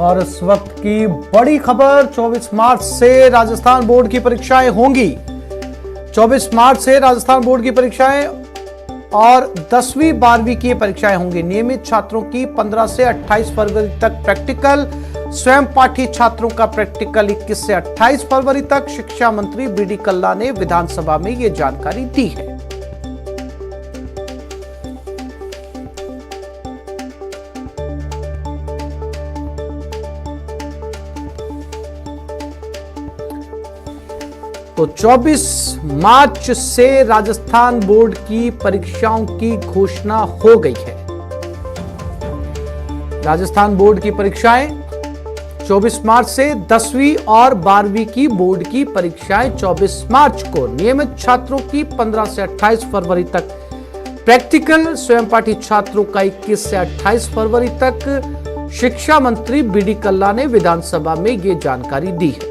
और इस वक्त की बड़ी खबर, 24 मार्च से राजस्थान बोर्ड की परीक्षाएं होंगी। 24 मार्च से राजस्थान बोर्ड की परीक्षाएं और 10वीं 12वीं की परीक्षाएं होंगी। नियमित छात्रों की 15 से 28 फरवरी तक प्रैक्टिकल, स्वयं पाठी छात्रों का प्रैक्टिकल 21 से 28 फरवरी तक। शिक्षा मंत्री बीडी कल्ला ने विधानसभा में यह जानकारी दी है। तो 24 मार्च से राजस्थान बोर्ड की परीक्षाओं की घोषणा हो गई है। राजस्थान बोर्ड की परीक्षाएं 24 मार्च से, 10वीं और 12वीं की बोर्ड की परीक्षाएं 24 मार्च को। नियमित छात्रों की 15 से 28 फरवरी तक प्रैक्टिकल, स्वयं पाठी छात्रों का 21 से 28 फरवरी तक। शिक्षा मंत्री बीडी कल्ला ने विधानसभा में यह जानकारी दी है।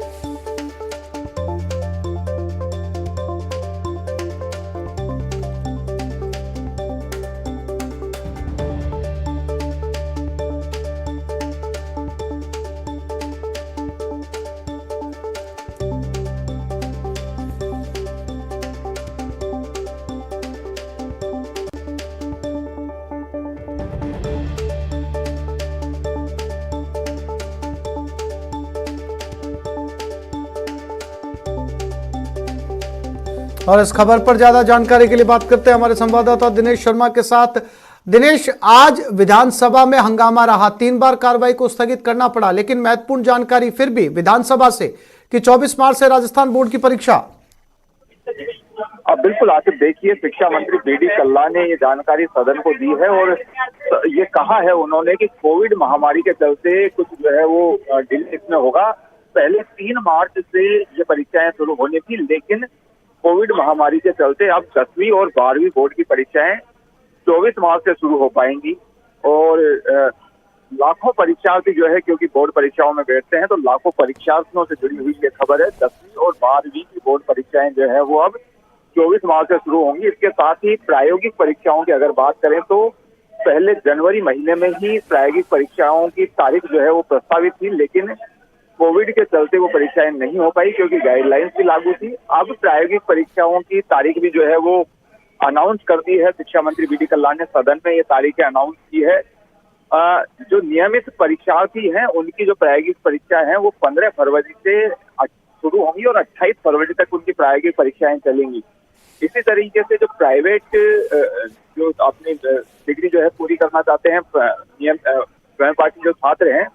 और इस खबर पर ज्यादा जानकारी के लिए बात करते हैं हमारे संवाददाता दिनेश शर्मा के साथ। दिनेश, आज विधानसभा में हंगामा रहा, 3 बार कार्रवाई को स्थगित करना पड़ा, लेकिन महत्वपूर्ण जानकारी फिर भी विधानसभा से कि 24 मार्च से राजस्थान बोर्ड की परीक्षा। बिल्कुल आसिफ, देखिए शिक्षा मंत्री बीडी कल्ला ने ये जानकारी सदन को दी है और ये कहा है उन्होंने कि कोविड महामारी के चलते कुछ जो है वो डिले इसमें होगा। पहले 3 मार्च से ये परीक्षाएं शुरू होनी थी, लेकिन कोविड महामारी के चलते अब 10वीं और 12वीं बोर्ड की परीक्षाएं 24 मार्च से शुरू हो पाएंगी। और लाखों परीक्षार्थी जो है, क्योंकि बोर्ड परीक्षाओं में बैठते हैं, तो लाखों परीक्षार्थियों से जुड़ी हुई ये खबर है। 10वीं और 12वीं की बोर्ड परीक्षाएं जो है वो अब 24 मार्च से शुरू होंगी। इसके साथ ही प्रायोगिक परीक्षाओं की अगर बात करें तो पहले जनवरी महीने में ही प्रायोगिक परीक्षाओं की तारीख जो है वो प्रस्तावित थी, लेकिन कोविड के चलते वो परीक्षाएं नहीं हो पाई क्योंकि गाइडलाइंस भी लागू थी। अब प्रायोगिक परीक्षाओं की तारीख भी जो है वो अनाउंस कर दी है। शिक्षा मंत्री बीडी कल्ला ने सदन में ये तारीखें अनाउंस की है। जो नियमित परीक्षार्थी हैं उनकी जो प्रायोगिक परीक्षा है वो 15 फरवरी से शुरू होंगी और 28 फरवरी तक उनकी प्रायोगिक परीक्षाएं चलेंगी। इसी तरीके से जो प्राइवेट जो अपनी डिग्री जो है पूरी करना चाहते हैं, स्वयं पाठी जो छात्र हैं,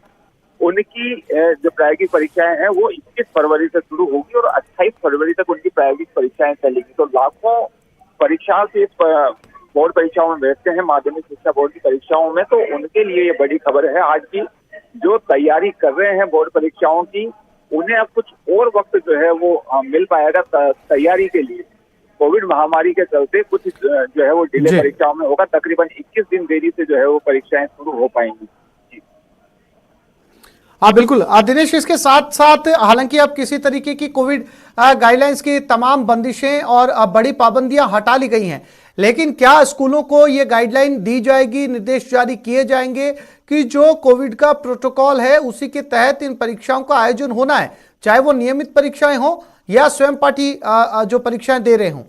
उनकी जो प्रायोगिक परीक्षाएं हैं वो 21 फरवरी से शुरू होगी और 28 फरवरी तक उनकी प्रायोगिक परीक्षाएं चलेगी। तो लाखों परीक्षार्थी इस बोर्ड परीक्षाओं में बैठते हैं, माध्यमिक शिक्षा बोर्ड की परीक्षाओं में, तो उनके लिए ये बड़ी खबर है आज की। जो तैयारी कर रहे हैं बोर्ड परीक्षाओं की, उन्हें अब कुछ और वक्त जो है वो मिल पाएगा तैयारी के लिए। कोविड महामारी के चलते कुछ जो है वो डिले परीक्षाओं में होगा। तकरीबन 21 दिन देरी से जो है वो परीक्षाएं शुरू हो पाएंगी। हाँ बिल्कुल दिनेश, इसके साथ साथ हालांकि अब किसी तरीके की कोविड गाइडलाइंस की तमाम बंदिशें और बड़ी पाबंदियां हटा ली गई हैं, लेकिन क्या स्कूलों को ये गाइडलाइन दी जाएगी, निर्देश जारी किए जाएंगे कि जो कोविड का प्रोटोकॉल है उसी के तहत इन परीक्षाओं का आयोजन होना है, चाहे वो नियमित परीक्षाएं हो या स्वयं पाठी जो परीक्षाएं दे रहे हों?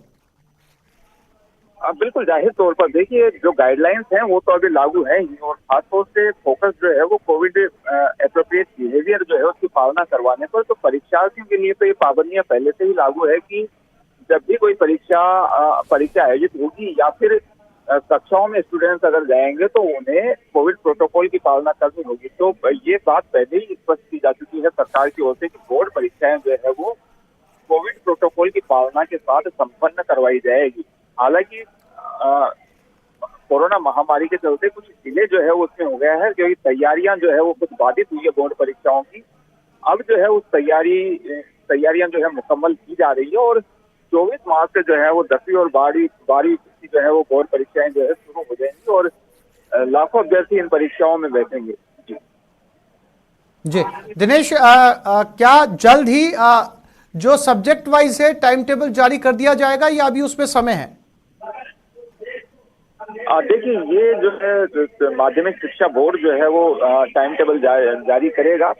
बिल्कुल, जाहिर तौर पर देखिए जो गाइडलाइंस हैं वो तो अभी लागू है ही, और खासतौर से फोकस जो है वो कोविड एप्रोप्रिएट बिहेवियर जो है उसकी पालना करवाने पर। तो परीक्षार्थियों के लिए तो ये पाबंदियां पहले से ही लागू है कि जब भी कोई परीक्षा आयोजित होगी या फिर कक्षाओं में स्टूडेंट्स अगर जाएंगे तो उन्हें कोविड प्रोटोकॉल की पालना करनी होगी। तो ये बात पहले ही स्पष्ट की जा चुकी है सरकार की ओर से कि बोर्ड परीक्षाएं जो है वो कोविड प्रोटोकॉल की पालना के साथ संपन्न करवाई जाएगी। हालांकि कोरोना महामारी के चलते कुछ डिले जो है वो उसमें हो गया है, क्योंकि तैयारियां जो है वो कुछ बाधित हुई है बोर्ड परीक्षाओं की। अब जो है उस तैयारियां जो है मुकम्मल की जा रही है और 24 मार्च से जो है वो 10वीं और 12वीं की जो है वो बोर्ड परीक्षाएं जो है शुरू हो जाएंगी और लाखों अभ्यर्थी इन परीक्षाओं में बैठेंगे। जी दिनेश, क्या जल्द ही जो सब्जेक्ट वाइज है टाइम टेबल जारी कर दिया जाएगा या अभी उसमें समय है? देखिए, ये जो है माध्यमिक शिक्षा बोर्ड जो है वो टाइम टेबल जारी करेगा।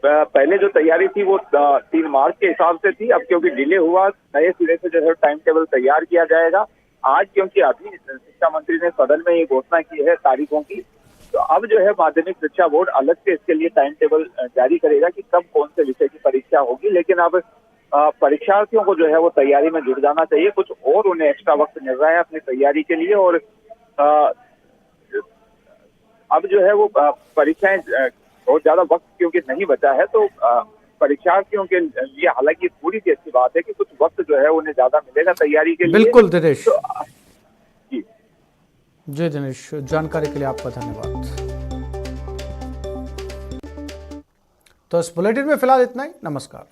पहले जो तैयारी थी वो 3 मार्च के हिसाब से थी। अब क्योंकि डिले हुआ, नए सिरे से जो है टाइम टेबल तैयार किया जाएगा। आज क्योंकि अभी शिक्षा मंत्री ने सदन में ये घोषणा की है तारीखों की, तो अब जो है माध्यमिक शिक्षा बोर्ड अलग से इसके लिए टाइम टेबल जारी करेगा कि कब कौन से विषय की परीक्षा होगी। लेकिन अब परीक्षार्थियों को जो है वो तैयारी में जुट जाना चाहिए। कुछ और उन्हें एक्स्ट्रा वक्त मिल रहा है अपनी तैयारी के लिए। और अब जो है वो परीक्षाएं बहुत ज्यादा वक्त क्योंकि नहीं बचा है, तो परीक्षार्थियों के लिए हालांकि थोड़ी सी अच्छी बात है कि कुछ वक्त जो है उन्हें ज्यादा मिलेगा तैयारी के लिए। बिल्कुल दिनेश। तो जी दिनेश, जानकारी के लिए आपका धन्यवाद। तो इस बुलेटिन में फिलहाल इतना ही। नमस्कार।